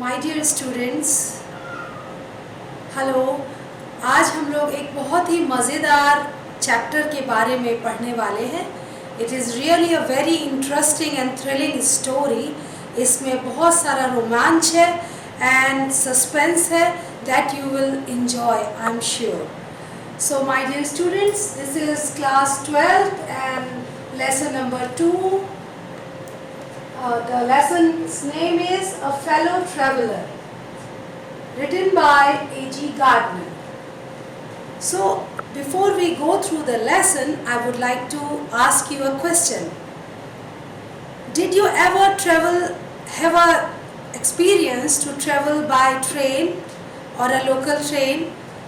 My dear students, hello. आज हम लोग एक बहुत ही मज़ेदार चैप्टर के बारे में पढ़ने वाले हैं। It is really a very interesting and thrilling story. इसमें बहुत सारा रोमांच है एंड सस्पेंस है that you will enjoy, I am sure. So my dear students, this is class 12th and lesson number 2. The lesson's name is A Fellow Traveler, written by A.G. Gardner. So before we go through the lesson, I would like to ask you a question. Did you ever have a experience to travel by train or a local train?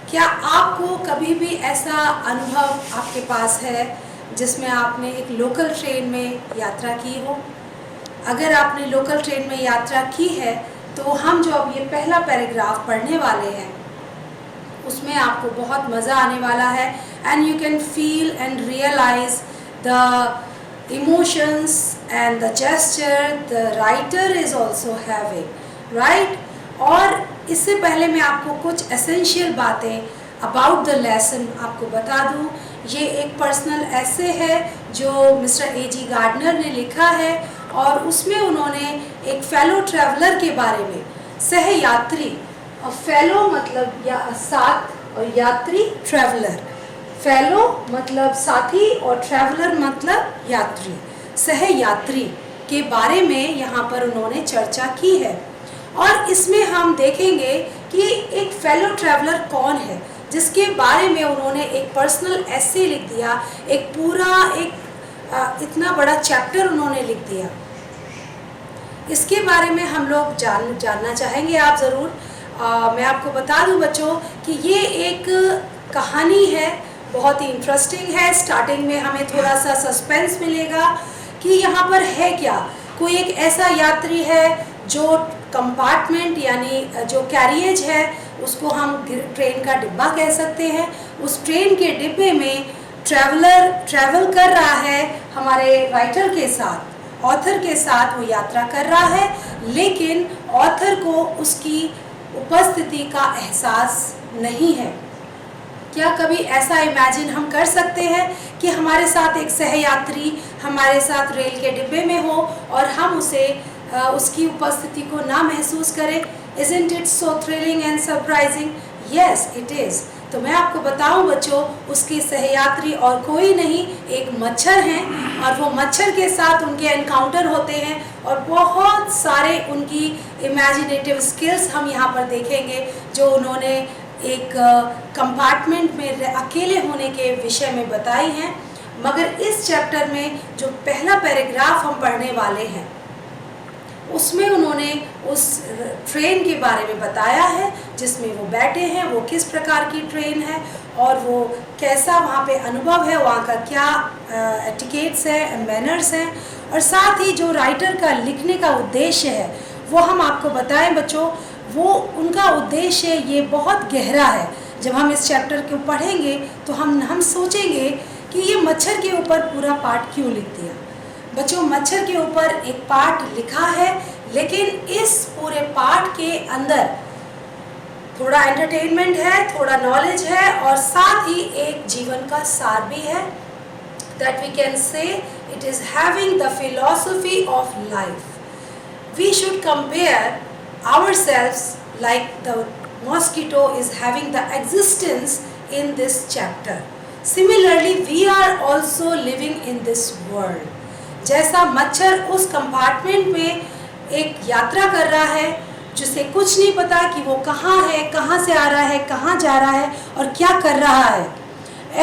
क्या आपको कभी भी ऐसा अनुभव आपके पास है जिसमें आपने एक लोकल ट्रेन में यात्रा की हो? अगर आपने लोकल ट्रेन में यात्रा की है तो हम जो अब ये पहला पैराग्राफ पढ़ने वाले हैं उसमें आपको बहुत मज़ा आने वाला है and you can feel and realise the emotions and the gesture the writer is also having, right. और इससे पहले मैं आपको कुछ एसेंशियल बातें अबाउट द लेसन आपको बता दूं। ये एक पर्सनल ऐसे है जो मिस्टर A.G. गार्डनर ने लिखा है और उसमें उन्होंने एक फेलो ट्रैवलर के बारे में, सहयात्री, फेलो मतलब या साथ और यात्री ट्रैवलर, फेलो मतलब साथी और ट्रैवलर मतलब यात्री, सहयात्री के बारे में यहाँ पर उन्होंने चर्चा की है। और इसमें हम देखेंगे कि एक फेलो ट्रैवलर कौन है जिसके बारे में उन्होंने एक पर्सनल ऐसे लिख दिया, एक पूरा इतना बड़ा चैप्टर उन्होंने लिख दिया। इसके बारे में हम लोग जानना चाहेंगे। आप ज़रूर मैं आपको बता दूं बच्चों कि ये एक कहानी है, बहुत ही इंटरेस्टिंग है। स्टार्टिंग में हमें थोड़ा सा सस्पेंस मिलेगा कि यहाँ पर है क्या। कोई एक ऐसा यात्री है जो कंपार्टमेंट यानी जो कैरियज है उसको हम ट्रेन का डिब्बा कह सकते हैं। उस ट्रेन के डिब्बे में ट्रैवल कर रहा है हमारे राइटर के साथ, ऑथर के साथ वो यात्रा कर रहा है, लेकिन ऑथर को उसकी उपस्थिति का एहसास नहीं है। क्या कभी ऐसा इमेजिन हम कर सकते हैं कि हमारे साथ एक सहयात्री हमारे साथ रेल के डिब्बे में हो और हम उसकी उपस्थिति को ना महसूस करें? Isn't it so thrilling and surprising? Yes, it is. तो मैं आपको बताऊं बच्चों, उसके सहयात्री और कोई नहीं, एक मच्छर हैं और वो मच्छर के साथ उनके एनकाउंटर होते हैं और बहुत सारे उनकी इमेजिनेटिव स्किल्स हम यहाँ पर देखेंगे जो उन्होंने एक कंपार्टमेंट में अकेले होने के विषय में बताई हैं। मगर इस चैप्टर में जो पहला पैराग्राफ हम पढ़ने वाले हैं उसमें उन्होंने उस ट्रेन के बारे में बताया है जिसमें वो बैठे हैं, वो किस प्रकार की ट्रेन है और वो कैसा वहाँ पे अनुभव है, वहाँ का क्या एटिकेट्स है, मैनर्स हैं, और साथ ही जो राइटर का लिखने का उद्देश्य है वो हम आपको बताएं बच्चों। वो उनका उद्देश्य ये बहुत गहरा है। जब हम इस चैप्टर को पढ़ेंगे तो हम सोचेंगे कि ये मच्छर के ऊपर पूरा पार्ट क्यों लिख दिया। बच्चों, मच्छर के ऊपर एक पार्ट लिखा है, लेकिन इस पूरे पार्ट के अंदर थोड़ा एंटरटेनमेंट है, थोड़ा नॉलेज है और साथ ही एक जीवन का सार भी है। That we can say it is having the philosophy of life. We should compare ourselves like the mosquito is having the existence in this chapter. Similarly, we are also living in this world. जैसा मच्छर उस compartment में एक यात्रा कर रहा है जिसे कुछ नहीं पता कि वो कहाँ है, कहाँ से आ रहा है, कहाँ जा रहा है और क्या कर रहा है,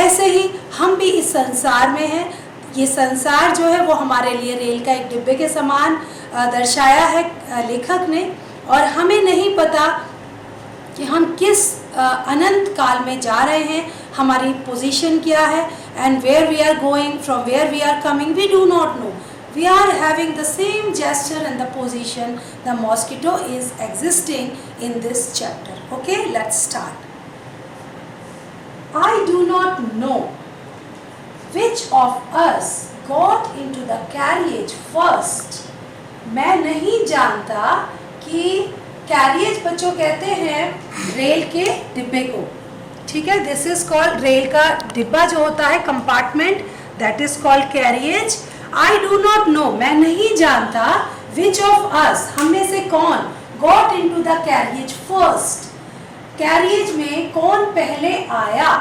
ऐसे ही हम भी इस संसार में हैं। ये संसार जो है वो हमारे लिए रेल का एक डिब्बे के समान दर्शाया है लेखक ने, और हमें नहीं पता कि हम किस अनंत काल में जा रहे हैं, हमारी पोजीशन क्या है, and where we are going, from where we are coming, we do not know. We are having the same gesture and the position the mosquito is existing in this chapter. Okay, let's start. I do not know which of us got into the carriage first. मैं नहीं जानता कि carriage बच्चों कहते हैं rail के डिब्बे को, ठीक है। दिस इज कॉल्ड, रेल का डिब्बा जो होता है, compartment, that is called carriage. I do not no, मैं नहीं जानता, विच ऑफ अस, हम में से कौन, got into the carriage first, carriage में कौन पहले आया।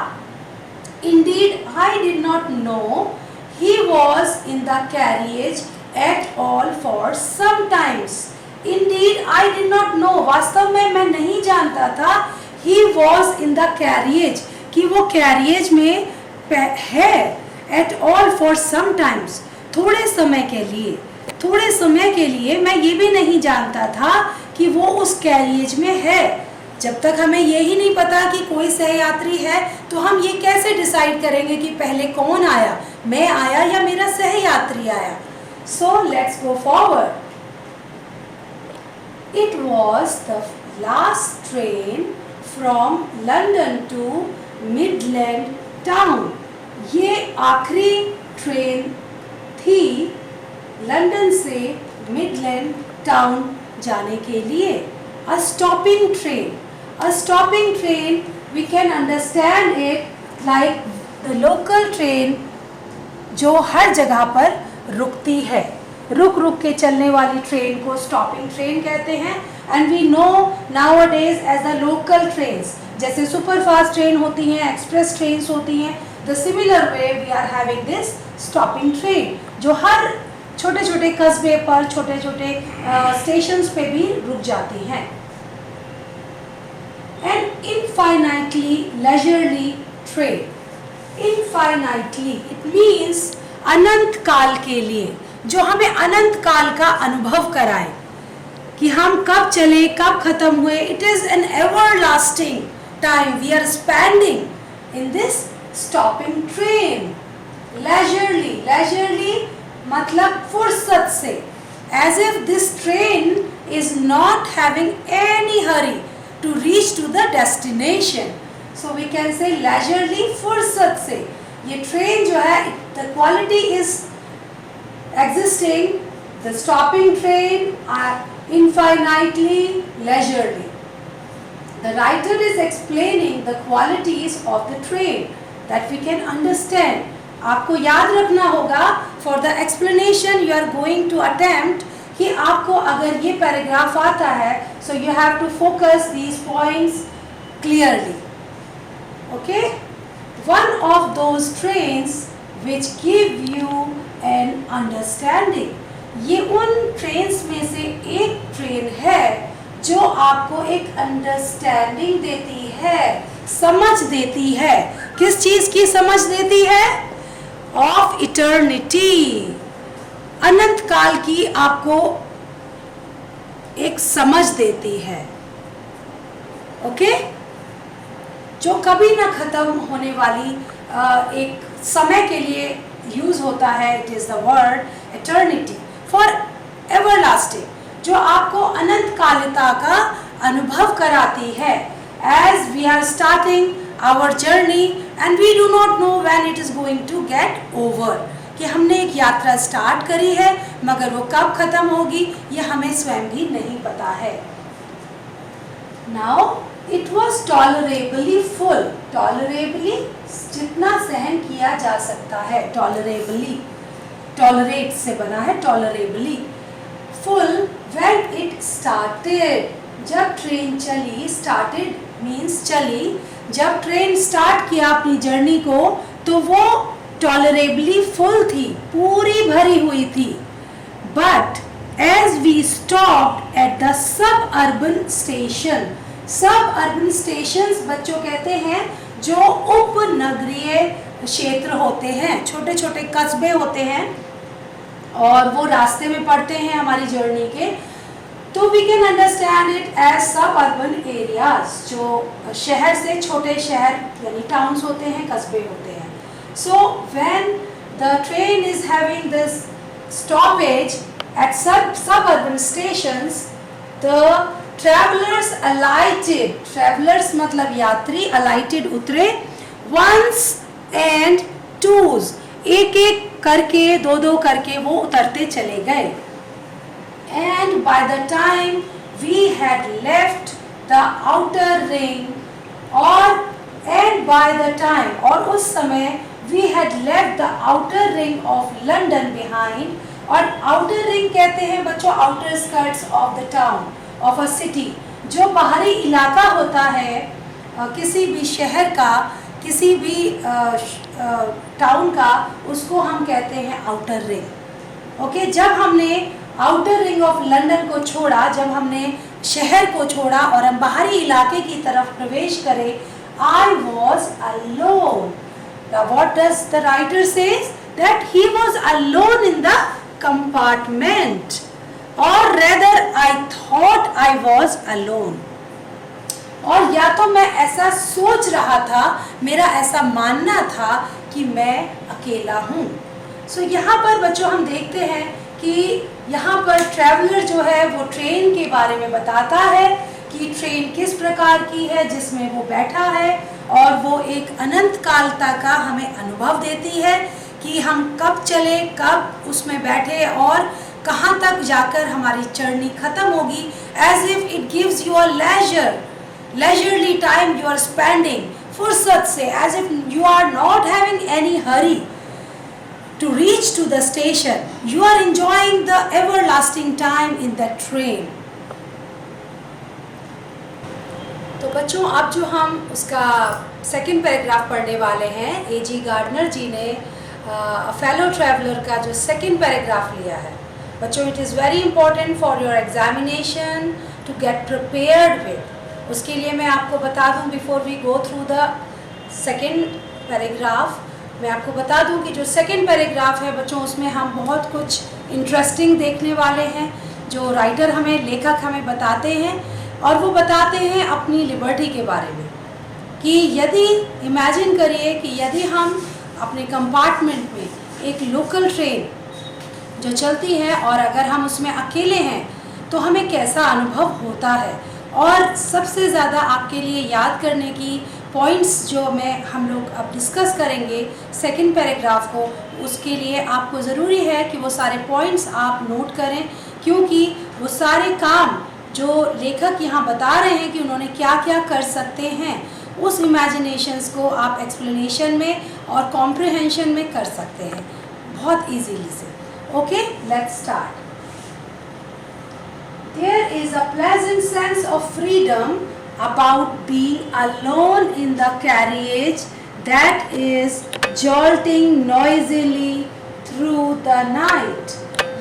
Indeed I did not know he was in the carriage at all for some times. Indeed I did not know, वास्तव में मैं नहीं जानता था, he was in the carriage, कि वो कैरियज में है, at all for some times, थोड़े समय के लिए, थोड़े समय के लिए मैं ये भी नहीं जानता था कि वो उस कैरियज में है। जब तक हमें यही नहीं पता कि कोई सहयात्री है, तो हम ये कैसे डिसाइड करेंगे कि पहले कौन आया, मैं आया या मेरा सहयात्री आया। So let's go forward. It was the last train from London to Midland Town. ये आखिरी ट्रेन थी लंदन से मिडलैंड टाउन जाने के लिए। A stopping train. A stopping train, we can understand it like the local train जो हर जगह पर रुकती है, रुक रुक के चलने वाली ट्रेन को स्टॉपिंग ट्रेन कहते हैं। And we know nowadays as the local trains, जैसे सुपर फास्ट ट्रेन होती हैं, एक्सप्रेस ट्रेन्स होती हैं, the similar way we are having this stopping train, जो हर छोटे छोटे कस्बे पर, छोटे छोटे स्टेशंस पे भी रुक जाती हैं। And infinitely leisurely train, infinitely it means अनंत काल के लिए, जो हमें अनंत काल का अनुभव कराए कि हम कब चले, कब खत्म हुए। It is an everlasting time we are spending in this stopping train. Leisurely, leisurely मतलब फुर्सत से, as if this train is not having any hurry to reach to the destination. So we can say leisurely, फुर्सत से। ये train जो है, the quality is existing, the stopping train are infinitely leisurely. The writer is explaining the qualities of the train that we can understand. आपको याद रखना होगा for the explanation you are going to attempt, कि आपको अगर ये paragraph आता है, so you have to focus these points clearly. Okay? One of those trains which give you an understanding, ये उन ट्रेन्स में से एक ट्रेन है जो आपको एक अंडरस्टैंडिंग देती है, समझ देती है। किस चीज की समझ देती है? ऑफ इटर्निटी, अनंत काल की आपको एक समझ देती है। ओके, जो कभी ना खत्म होने वाली एक समय के लिए यूज होता है। It is the word eternity, for everlasting, जो आपको अनंत कालिता का अनुभव कराती है। As we are starting our journey and we do not know when it is going to get over, कि हमने एक यात्रा स्टार्ट करी है मगर वो कब खत्म होगी ये हमें स्वयं भी नहीं पता है। नाउ इट वॉज टॉलरेबली फुल, टॉलरेबली जितना सहन किया जा सकता है, टॉलरेबली, टॉलरेट से बना है टॉलरेबली। फुल व्हेन इट स्टार्टेड, जब ट्रेन चली, स्टार्टेड मीन्स चली, जब ट्रेन स्टार्ट किया अपनी जर्नी को तो वो टॉलरेबली फुल थी, पूरी भरी हुई थी। But as we stopped at the suburban station, suburban stations बच्चों कहते हैं जो उपनगरीय क्षेत्र होते हैं, छोटे छोटे कस्बे होते हैं और वो रास्ते में पड़ते हैं हमारी जर्नी के, तो we can understand it as suburban areas, जो शहर से छोटे शहर यानी टाउन्स होते हैं, कस्बे होते हैं। So when the train is having this stoppage at suburban stations, the travelers alighted, travelers मतलब यात्री, alighted उतरे, ones and twos, एक एक करके, दो दो करके वो उतरते चले गए। And by the time we had left the outer ring, and by the time, और उस समय we had left the outer ring of London behind. और outer ring कहते हैं बच्चों outer skirts of the town of a city, जो बाहरी इलाका होता है किसी भी शहर का, किसी भी टाउन का, उसको हम कहते हैं आउटर रिंग। ओके, जब हमने आउटर रिंग ऑफ लंदन को छोड़ा, जब हमने शहर को छोड़ा और हम बाहरी इलाके की तरफ प्रवेश करें, I was alone. Now what does the writer says? That he was alone in the compartment, or rather I thought I was alone. और या तो मैं ऐसा सोच रहा था, मेरा ऐसा मानना था कि मैं अकेला हूँ। सो यहाँ पर बच्चों हम देखते हैं कि यहाँ पर ट्रैवलर जो है वो ट्रेन के बारे में बताता है कि ट्रेन किस प्रकार की है जिसमें वो बैठा है, और वो एक अनंत कालता का हमें अनुभव देती है कि हम कब चले, कब उसमें बैठे और कहाँ तक जाकर हमारी जर्नी खत्म होगी। As if it gives you a leisurely time you are spending, फुर्सत से, as if you are not having any hurry to reach to the station. You are enjoying the everlasting time in the train. तो बच्चों अब जो हम उसका second paragraph पढ़ने वाले हैं, A.G. गार्डनर जी ने फेलो ट्रैवलर का जो सेकंड पैराग्राफ लिया है। बच्चों it is very important for your examination to get prepared with. उसके लिए मैं आपको बता दूं, before we go through the second paragraph, मैं आपको बता दूं कि जो सेकंड पैराग्राफ है बच्चों, उसमें हम बहुत कुछ इंटरेस्टिंग देखने वाले हैं जो राइटर हमें, लेखक हमें बताते हैं। और वो बताते हैं अपनी लिबर्टी के बारे में कि यदि इमेजिन करिए कि यदि हम अपने कंपार्टमेंट में एक लोकल ट्रेन जो चलती है और अगर हम उसमें अकेले हैं तो हमें कैसा अनुभव होता है। और सबसे ज़्यादा आपके लिए याद करने की पॉइंट्स जो हम लोग अब डिस्कस करेंगे सेकंड पैराग्राफ को, उसके लिए आपको ज़रूरी है कि वो सारे पॉइंट्स आप नोट करें, क्योंकि वो सारे काम जो लेखक यहाँ बता रहे हैं कि उन्होंने क्या क्या कर सकते हैं, उस इमेजिनेशंस को आप एक्सप्लेनेशन में और कॉम्प्रिहेंशन में कर सकते हैं बहुत ईजीली से। Okay, let's start. There is a pleasant sense of freedom about being alone in the carriage that is jolting noisily through the night.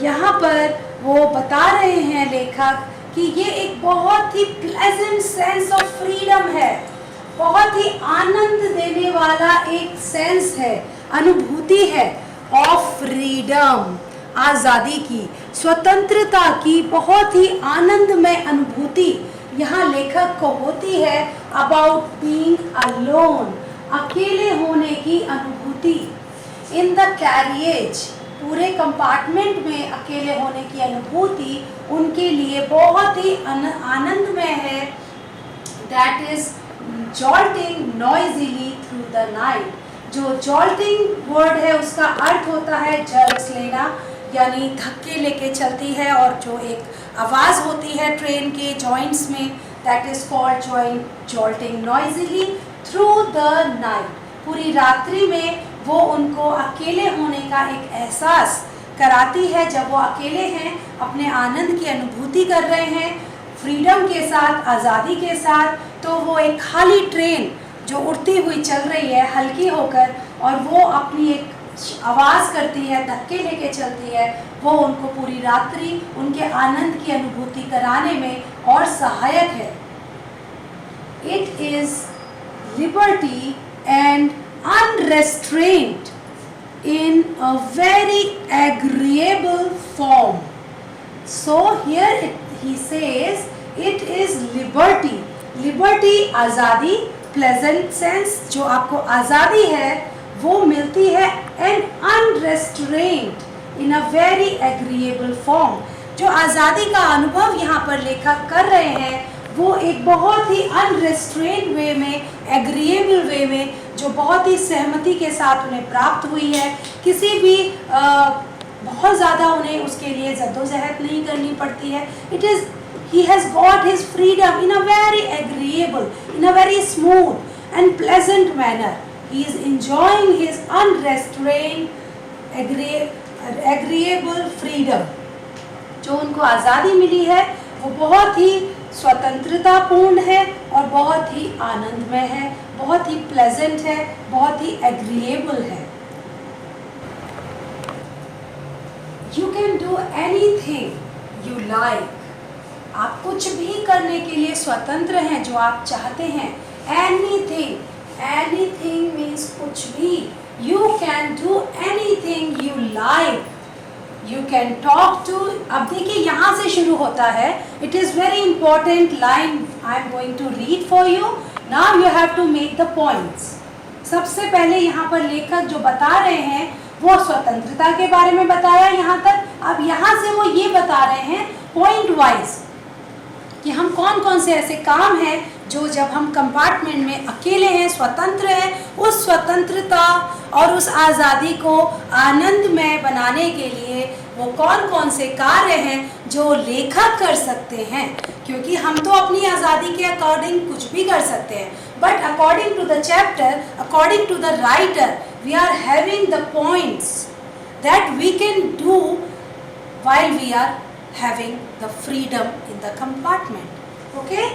यहाँ पर वो बता रहे हैं लेखक कि ये एक बहुत ही pleasant sense of freedom है, बहुत ही आनंद देने वाला एक सेंस है, अनुभूति है of freedom, आज़ादी की, स्वतंत्रता की बहुत ही आनंदमय अनुभूति यहाँ लेखक को होती है। अबाउट बीइंग अलोन, अकेले होने की अनुभूति। इन द कैरियज, पूरे कंपार्टमेंट में अकेले होने की अनुभूति उनके लिए बहुत ही आनंदमय है। That is jolting noisily through the night. जो जॉल्टिंग वर्ड है उसका अर्थ होता है जर्क्स लेना, यानी धक्के लेके चलती है, और जो एक आवाज़ होती है ट्रेन के जॉइंट्स में, that is called jolting noisily through the night. पूरी रात्रि में वो उनको अकेले होने का एक एहसास कराती है। जब वो अकेले हैं, अपने आनंद की अनुभूति कर रहे हैं फ्रीडम के साथ, आज़ादी के साथ, तो वो एक खाली ट्रेन जो उड़ती हुई चल रही है हल्की होकर, और वो अपनी एक आवाज़ करती है, धक्के लेके चलती है, वो उनको पूरी रात्रि उनके आनंद की अनुभूति कराने में और सहायक है। It is liberty and unrestrained in a very agreeable form. So here he says it is liberty. Liberty आज़ादी, pleasant sense, जो आपको आज़ादी है वो मिलती है, and unrestrained in a very agreeable form. जो आज़ादी का अनुभव यहाँ पर लेखक कर रहे हैं वो एक बहुत ही अनरेस्ट्रेन्ड वे में, एग्रीएबल वे में, जो बहुत ही सहमति के साथ उन्हें प्राप्त हुई है। किसी भी बहुत ज़्यादा उन्हें उसके लिए जद्दोजहद नहीं करनी पड़ती है। It is he has got his freedom in a very agreeable, in a very smooth and pleasant manner. He is enjoying his unrestrained, agreeable freedom. जो उनको आज़ादी मिली है वो बहुत ही स्वतंत्रतापूर्ण है और बहुत ही आनंदमय है, बहुत ही प्लेजेंट है, बहुत ही एग्रीएबल है. You can do anything you like. आप कुछ भी करने के लिए स्वतंत्र हैं जो आप चाहते हैं. Anything, anything means कुछ भी. You can do anything you like. You can talk to. अब देखिए यहाँ से शुरू होता है. It is very important line I am going to read for you. Now you have to make the points. सबसे पहले यहाँ पर लेखक जो बता रहे हैं वो स्वतंत्रता के बारे में बताया यहाँ तक. अब यहाँ से वो ये बता रहे हैं पॉइंट वाइज कि हम कौन कौन से ऐसे काम हैं जो जब हम कंपार्टमेंट में अकेले हैं, स्वतंत्र हैं, उस स्वतंत्रता और उस आज़ादी को आनंदमय बनाने के लिए वो कौन कौन से कार्य हैं जो लेखक कर सकते हैं. क्योंकि हम तो अपनी आज़ादी के अकॉर्डिंग कुछ भी कर सकते हैं, but according to the chapter, according to the writer, we are having the points that we can do while we are having the freedom in the compartment. Okay,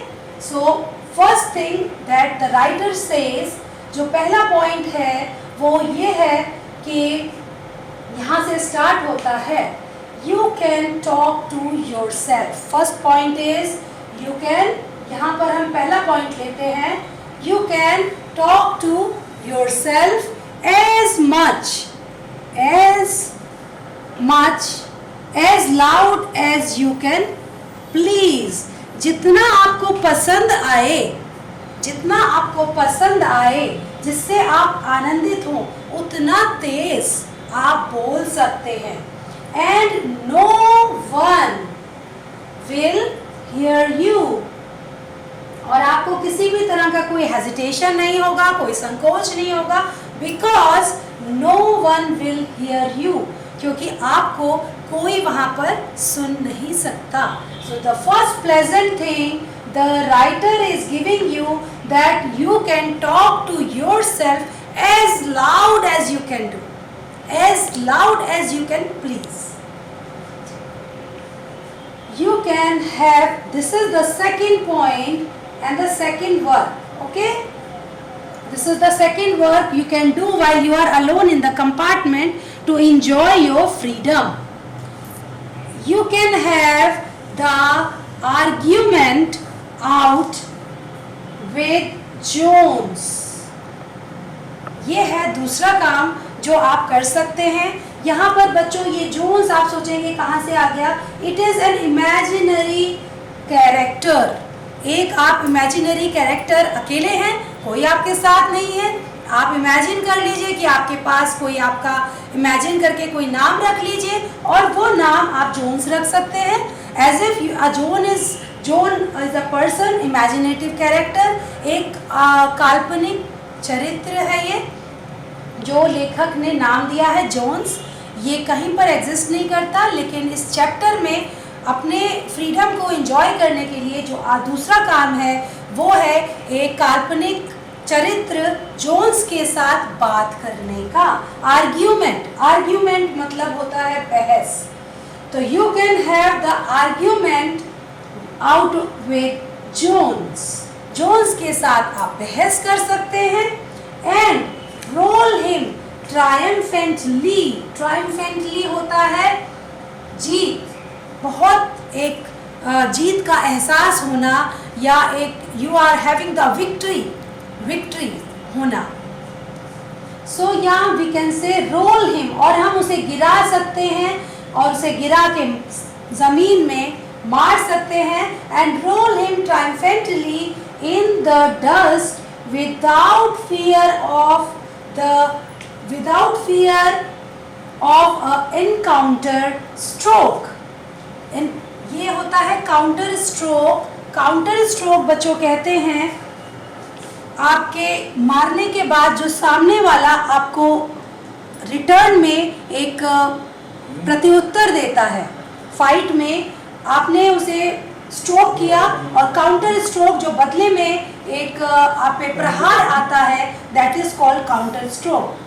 so first thing that the writer says, जो पहला point है वो ये है कि यहाँ से start होता है you can talk to yourself. First point is you can, यहाँ पर हम पहला पॉइंट लेते हैं, you can talk to yourself as much as loud as you can please. जितना आपको पसंद आए, जितना आपको पसंद आए, जिससे आप आनंदित हो, उतना तेज आप बोल सकते हैं. And no one will hear you. और आपको किसी भी तरह का कोई हेजिटेशन नहीं होगा, कोई संकोच नहीं होगा, because no one will hear you. क्योंकि आपको कोई वहाँ पर सुन नहीं सकता. So the first pleasant thing the writer is giving you that you can talk to yourself as loud as you can do, as loud as you can please. You can have, this is the second point and the second work. Okay, this is the second work you can do while you are alone in the compartment to enjoy your freedom. You can have the argument out with Jones. ये है दूसरा काम जो आप कर सकते हैं. यहाँ पर बच्चों ये जोन्स आप सोचेंगे कहाँ से आ गया. It is an imaginary character. एक आप इमेजिनरी कैरेक्टर अकेले हैं, कोई आपके साथ नहीं है. आप इमेजिन कर लीजिए कि आपके पास कोई, आपका इमेजिन करके कोई नाम रख लीजिए और वो नाम आप जोन्स रख सकते हैं. As if Jones is a person, imaginative character, एक काल्पनिक चरित्र है ये जो लेखक ने नाम दिया है जोन्स. ये कहीं पर एग्जिस्ट नहीं करता, लेकिन इस चैप्टर में अपने फ्रीडम को एंजॉय करने के लिए जो दूसरा काम है वो है एक काल्पनिक चरित्र जोन्स के साथ बात करने का. आर्ग्यूमेंट मतलब होता है बहस. तो you can have the argument out with Jones के साथ आप बहस कर सकते हैं. एंड रोल हिम ट्रायम्फेंटली होता है जीत, बहुत एक जीत का एहसास होना, या एक you are having the victory होना. सो यहाँ we can say role him, और हम उसे गिरा सकते हैं और उसे गिरा के ज़मीन में मार सकते हैं. And roll him triumphantly in the dust without fear of a encounter stroke. ये होता है काउंटर स्ट्रोक. काउंटर स्ट्रोक बच्चों कहते हैं आपके मारने के बाद जो सामने वाला आपको रिटर्न में एक प्रत्युत्तर देता है. फाइट में आपने उसे स्ट्रोक किया, और काउंटर स्ट्रोक जो बदले में एक आप पे प्रहार आता है, that is called counter stroke.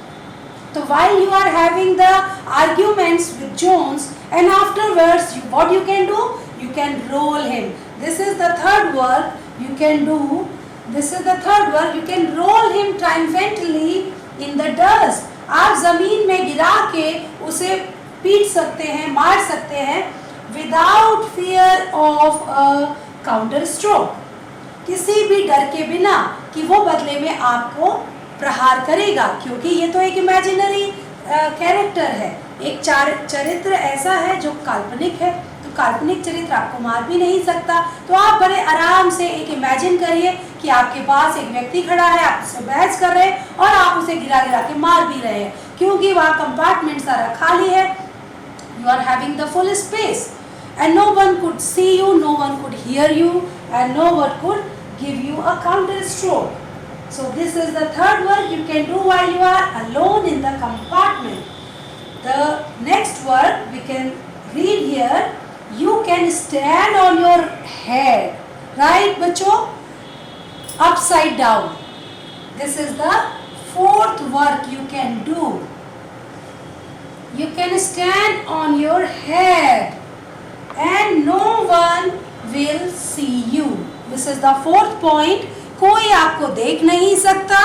So while you are having the arguments with Jones, and afterwards what you can do? You can roll him. This is the third work you can do. This is the third work. You can roll him triumphantly in the dust. आप जमीन में गिरा के उसे पीट सकते हैं, मार सकते हैं, without fear of a counter stroke. किसी भी डर के बिना कि वो बदले में आपको प्रहार करेगा, क्योंकि ये तो एक इमेजिनरी कैरेक्टर है, एक चरित्र ऐसा है जो काल्पनिक है, तो काल्पनिक चरित्र आपको मार भी नहीं सकता. तो आप बड़े आराम से एक इमेजिन करिए कि आपके पास एक व्यक्ति खड़ा है, आप उससे बहस कर रहे हैं और आप उसे गिरा गिरा के मार भी रहे हैं, क्योंकि वहाँ कंपार्टमेंट सारा खाली है. You are having the full space and no one could see you, no one could hear you, and no one could give you a counter stroke. So this is the third work you can do while you are alone in the compartment. The next work we can read here. You can stand on your head, right बच्चों? Upside down. This is the fourth work you can do. You can stand on your head and no one will see you. This is the fourth point. कोई आपको देख नहीं सकता.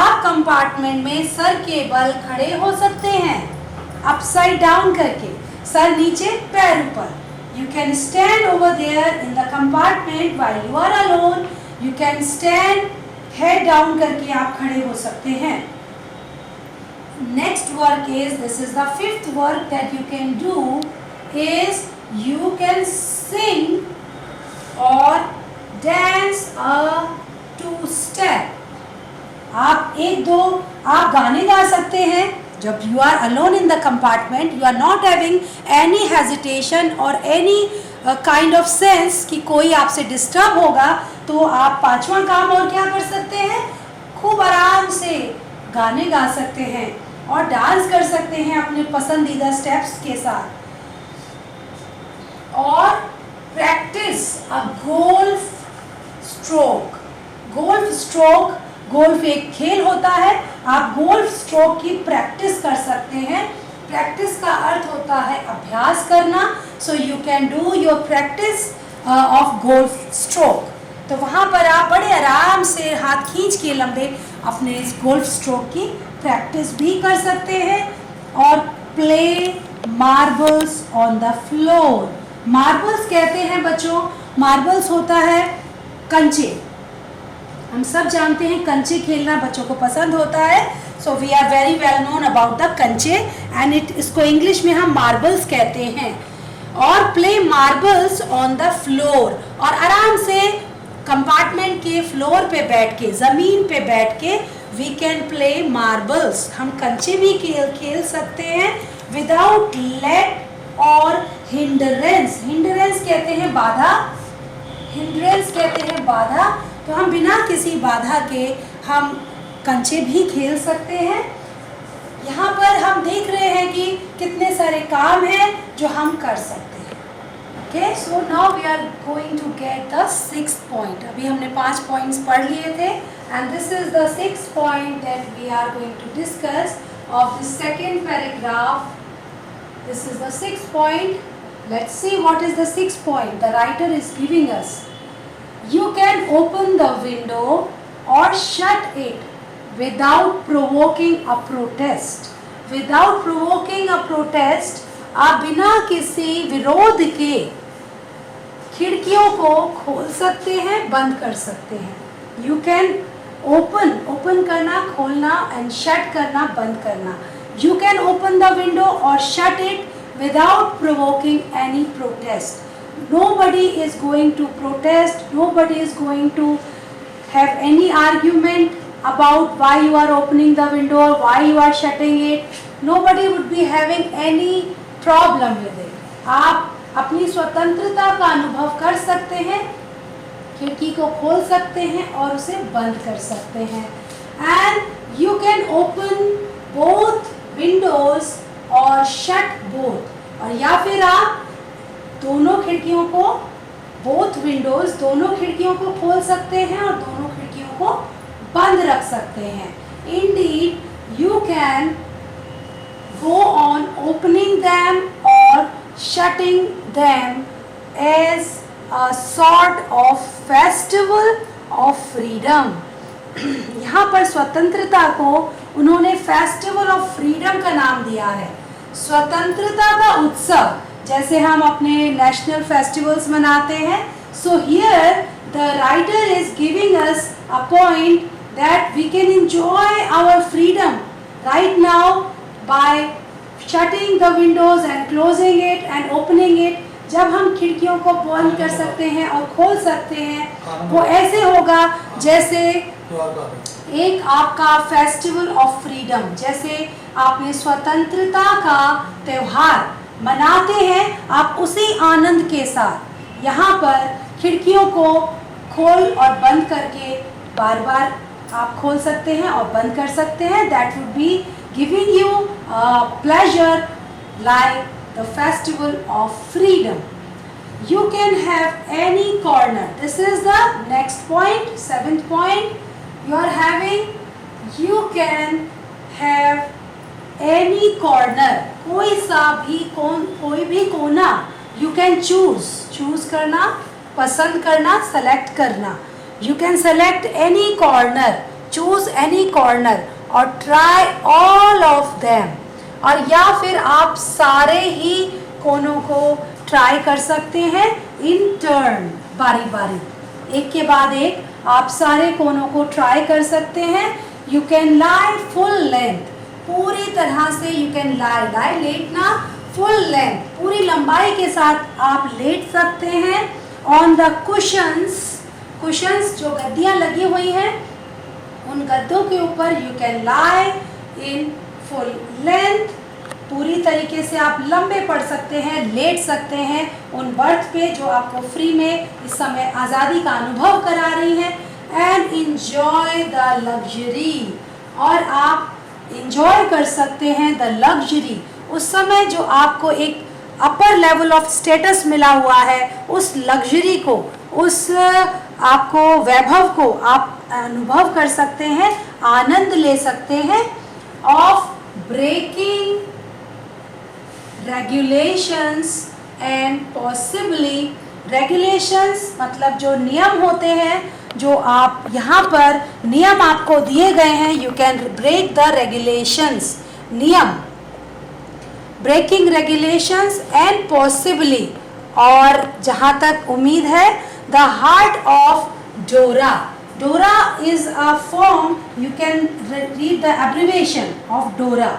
आप compartment में sir के बल खड़े हो सकते हैं, अपसाइड डाउन करके, सर नीचे पैर ऊपर. You can stand over there in the compartment while you are alone. You can stand head down करके आप खड़े हो सकते हैं. Next work is, this is the fifth work that you can do, is you can sing or dance a two-step. आप एक दो आप गाने गा सकते हैं. जब you are alone in the compartment, you are not having any hesitation or any kind of sense कि कोई आपसे डिस्टर्ब होगा, तो आप पांचवा काम और क्या कर सकते हैं? खूब आराम से गाने गा सकते हैं और डांस कर सकते हैं अपने पसंदीदा स्टेप्स के साथ. और प्रैक्टिस अ golf stroke. Golf stroke, golf एक खेल होता है. आप गोल्फ स्ट्रोक की प्रैक्टिस कर सकते हैं. प्रैक्टिस का अर्थ होता है अभ्यास करना. So you can do your practice of golf stroke. तो वहाँ पर आप बड़े आराम से हाथ खींच के लंबे अपने इस गोल्फ स्ट्रोक की प्रैक्टिस भी कर सकते हैं. और play marbles on the floor. Marbles कहते हैं बच्चों, मार्बल्स होता है कंचे. हम सब जानते हैं कंचे खेलना बच्चों को पसंद होता है. So we are very well known about the कंचे, एंड इसको इंग्लिश में हम मार्बल्स कहते हैं. और play marbles on the floor, और आराम से कंपार्टमेंट के फ्लोर पे बैठ के, ज़मीन पे बैठ के वी कैन प्ले मार्बल्स. हम कंचे भी खेल सकते हैं विदाउट लेट और हिंडरेंस. हिंडरेंस कहते हैं बाधा, हिंडरेंस कहते हैं बाधा. तो हम बिना किसी बाधा के हम कंचे भी खेल सकते हैं. यहाँ पर हम देख रहे हैं कि कितने सारे काम हैं जो हम कर सकते हैं. Okay, so now we are going to get the 6th point. अभी हमने 5 पॉइंट्स पढ़ लिए थे, and this is the 6th point that we are going to discuss of the second paragraph. This is the 6th point. Let's see what is the 6th point the writer is giving us. You can open the window or shut it without provoking a protest. Without provoking a protest, आप बिना किसी विरोध के खिड़कियों को खोल सकते हैं, बंद कर सकते हैं. You can open करना, खोलना, and shut करना, बंद करना. You can open the window or shut it without provoking any protest. Nobody is going to protest. Nobody is going to have any argument about why you are opening the window or why you are shutting it. Nobody would be having any problem with it. आप अपनी स्वतंत्रता का अनुभव कर सकते हैं, खिड़की को खोल सकते हैं और उसे बंद कर सकते हैं. And you can open both Windows और शट बोथ, और या फिर आप दोनों खिड़कियों को, बोथ विंडोज, दोनों खिड़कियों को खोल सकते हैं और दोनों खिड़कियों को बंद रख सकते हैं. Indeed, you can go on opening them or shutting them as a sort of festival of freedom. यहाँ पर स्वतंत्रता को उन्होंने फेस्टिवल ऑफ फ्रीडम का नाम दिया है. स्वतंत्रता का उत्सव, जैसे हम अपने नेशनल फेस्टिवल्स मनाते हैं. So here the writer is giving us a point that we can enjoy our freedom right now by shutting the windows and closing it and opening it. जब हम खिड़कियों को बंद कर सकते हैं और खोल सकते हैं, वो ऐसे होगा जैसे एक आपका फेस्टिवल ऑफ फ्रीडम, जैसे आपने स्वतंत्रता का त्यौहार मनाते हैं, आप उसी आनंद के साथ यहाँ पर खिड़कियों को खोल और बंद करके बार बार आप खोल सकते हैं और बंद कर सकते हैं. That would be giving you pleasure like the festival of freedom. You can have any corner. This is the next point, 7th point. You are having, you can have any corner. कोई भी कोना you can choose करना, पसंद करना, select करना. You can select any corner, choose any corner or try all of them. और या फिर आप सारे ही कोनों को ट्राई कर सकते हैं इन टर्न, बारी बारी, एक के बाद एक आप सारे कोनों को ट्राई कर सकते हैं. You can lie full length, पूरी तरह से यू कैन लाई लेटना, फुल लेंथ पूरी लंबाई के साथ आप लेट सकते हैं. ऑन द कुशंस जो गद्दियाँ लगी हुई हैं, उन गद्दों के ऊपर you can lie in full length. पूरी तरीके से आप लंबे पड़ सकते हैं, लेट सकते हैं उन बर्थ पे जो आपको फ्री में इस समय आज़ादी का अनुभव करा रही हैं. एंड इंजॉय द लग्जरी, और आप इंजॉय कर सकते हैं द लग्जरी, उस समय जो आपको एक अपर लेवल ऑफ स्टेटस मिला हुआ है, उस लग्जरी को, उस आपको वैभव को आप अनुभव कर सकते हैं, आनंद ले सकते हैं. Of breaking regulations and possibly, regulations मतलब जो नियम होते हैं, जो आप यहाँ पर नियम आपको दिए गए हैं, you can break the regulations, नियम, ब्रेकिंग रेगुलेशंस एंड पॉसिबली. और जहाँ तक उम्मीद है, द हार्ट ऑफ डोरा. डोरा is a form, you can read the abbreviation of DORA,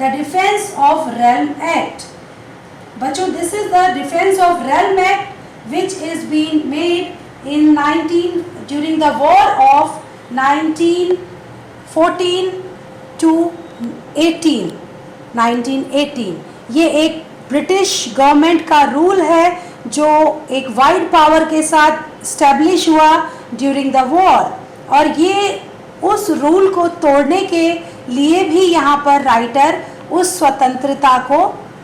the Defense of Realm Act. बच्चों, this is the Defense of Realm Act which is being made in during the war of 1914 to 1918. ये एक British government का rule है जो एक wide power के साथ establish हुआ ड्यूरिंग द वॉर. और ये उस रूल को तोड़ने के लिए भी यहाँ पर राइटर उस स्वतंत्रता को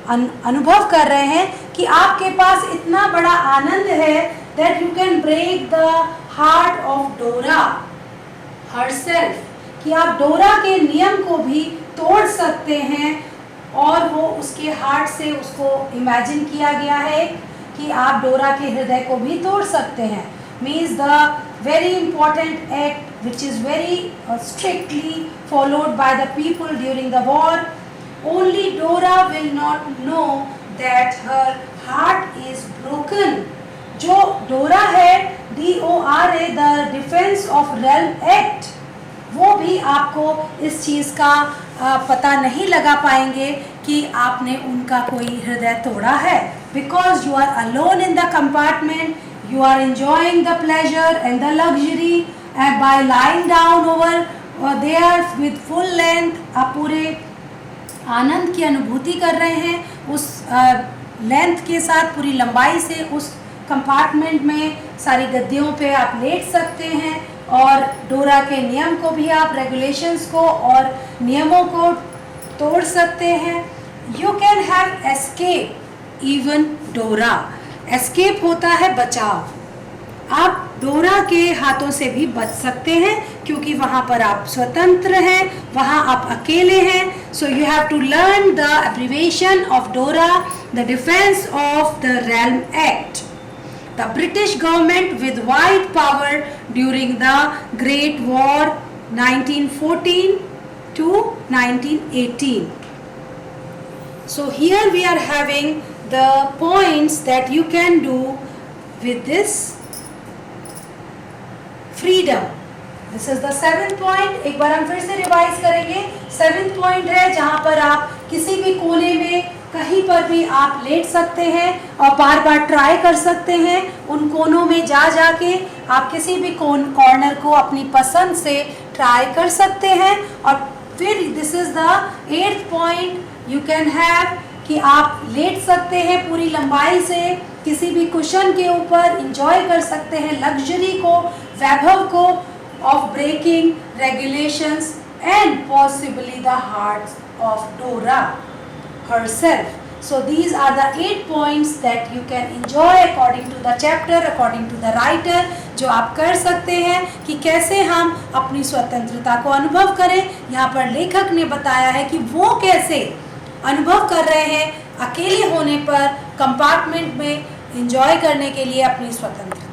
अनुभव कर रहे हैं कि आपके पास इतना बड़ा आनंद है that you can break the heart of Dora herself, कि आप डोरा के नियम को भी तोड़ सकते हैं. और वो उसके हार्ट से उसको इमेजिन किया गया है कि आप डोरा के हृदय को भी तोड़ सकते हैं. Means the very important act which is very strictly followed by the people during the war. Only Dora will not know that her heart is broken. जो डोरा है, DORA, the Defense of Realm Act, वो भी आपको इस चीज़ का पता नहीं लगा पाएंगे कि आपने उनका कोई हृदय तोड़ा है. Because you are alone in the compartment, you are enjoying the pleasure and the luxury, and by lying down over there with full length, आप पूरे आनंद की अनुभूति कर रहे हैं उस लेंथ के साथ, पूरी लंबाई से उस कंपार्टमेंट में सारी गद्दियों पे आप लेट सकते हैं. और डोरा के नियम को भी आप, रेगुलेशंस को और नियमों को तोड़ सकते हैं. You can have escape even डोरा. एस्केप होता है बचाव. आप डोरा के हाथों से भी बच सकते हैं क्योंकि वहाँ पर आप स्वतंत्र हैं, वहाँ आप अकेले हैं. So you have to learn the abbreviation of DORA, the defence of the realm act. The British government with wide power during the Great War 1914 to 1918. So here we are having the points that you can do with this freedom. This is the 7th point. एक बार हम फिर से revise करेंगे. 7th point है जहाँ पर आप किसी भी कोने में कहीं पर भी आप लेट सकते हैं और बार बार ट्राई कर सकते हैं. उन कोनों में जाके आप किसी भी कॉर्नर को अपनी पसंद से ट्राई कर सकते हैं. और फिर this is the 8th point. You can have कि आप लेट सकते हैं पूरी लंबाई से किसी भी कुशन के ऊपर, इंजॉय कर सकते हैं लग्जरी को, वैभव को of breaking regulations and possibly the heart of Dora herself. So these are the 8 points that you can enjoy according to the chapter, according to the writer, जो आप कर सकते हैं कि कैसे हम अपनी स्वतंत्रता को अनुभव करें. यहाँ पर लेखक ने बताया है कि वो कैसे अनुभव कर रहे हैं अकेले होने पर कंपार्टमेंट में एंजॉय करने के लिए अपनी स्वतंत्रता.